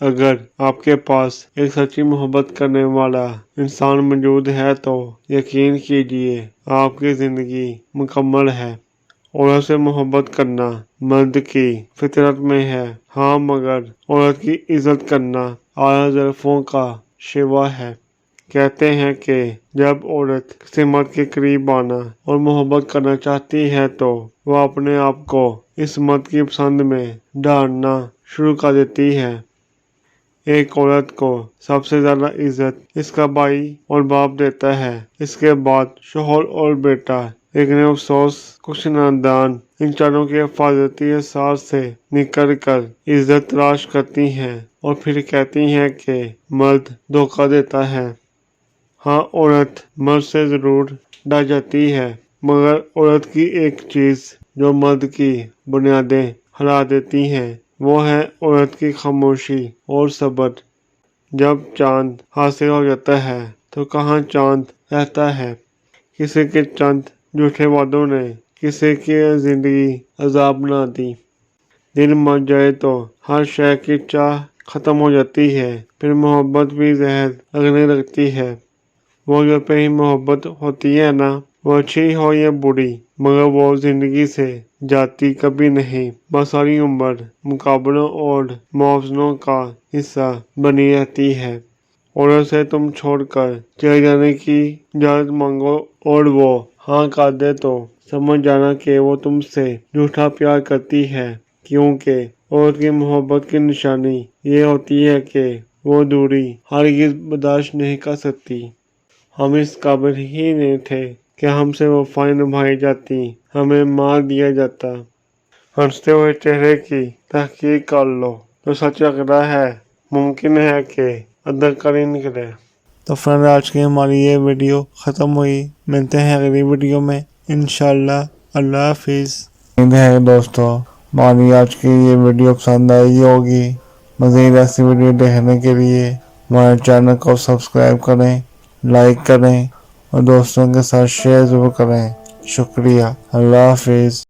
اگر آپ کے پاس ایک سچی محبت کرنے والا انسان موجود ہے تو یقین کیجیے آپ کی زندگی مکمل ہے۔ عورت سے محبت کرنا مرد کی فطرت میں ہے، ہاں، مگر عورت کی عزت کرنا اعلیٰ ظرفوں کا شیوا ہے۔ کہتے ہیں کہ جب عورت کسی مرد کے قریب آنا اور محبت کرنا چاہتی ہے تو وہ اپنے آپ کو اس مرد کی پسند میں ڈھالنا شروع کر دیتی ہے۔ ایک عورت کو سب سے زیادہ عزت اس کا بھائی اور باپ دیتا ہے، اس کے بعد شوہر اور بیٹا، لیکن افسوس کچھ خاندان ان چاروں کے حفاظتی احساس سے نکل کر عزت تلاش کرتی ہیں اور پھر کہتی ہیں کہ مرد دھوکہ دیتا ہے۔ ہاں، عورت مرد سے ضرور ڈر جاتی ہے، مگر عورت کی ایک چیز جو مرد کی بنیادیں ہلا دیتی ہے وہ ہے عورت کی خاموشی اور صبر۔ جب چاند حاصل ہو جاتا ہے تو کہاں چاند رہتا ہے؟ کسی کے چند جھوٹے وعدوں نے کسی کی زندگی عذاب بنا دی۔ دل مر جائے تو ہر شے کی چاہ ختم ہو جاتی ہے، پھر محبت بھی زہر لگنے لگتی ہے۔ وہ جو پہلی محبت ہوتی ہے نا، وہ اچھی ہو یا بری، مگر وہ زندگی سے جاتی کبھی نہیں، بس ساری عمر مقابلوں اور موازنوں کا حصہ بنی رہتی ہے۔ عورت سے تم چھوڑ کر چلے جانے کی اجازت مانگو اور وہ ہاں کر دے تو سمجھ جانا کہ وہ تم سے جھوٹا پیار کرتی ہے، کیونکہ عورت کی محبت کی نشانی یہ ہوتی ہے کہ وہ دوری ہرگز برداشت نہیں کر سکتی۔ ہم اس قابل ہی نہیں تھے کہ ہم سے وفائیں نبھائی جاتی، ہمیں مار دیا جاتا۔ ہنستے ہوئے چہرے کی تحقیق کر لو تو سچ لگتا ہے، ممکن ہے کہ اداکاری نکلے۔ تو فرینڈ، آج کی ہماری یہ ویڈیو ختم ہوئی، ملتے ہیں اگلی ویڈیو میں انشاءاللہ۔ اللہ حافظ۔ امید ہے دوستو ہماری آج کی یہ ویڈیو پسند آئی ہوگی۔ مزید ایسی ویڈیو دیکھنے کے لیے ہمارے چینل کو سبسکرائب کریں، لائک کریں اور دوستوں کے ساتھ شیئر ضرور کریں۔ شکریہ۔ اللہ حافظ۔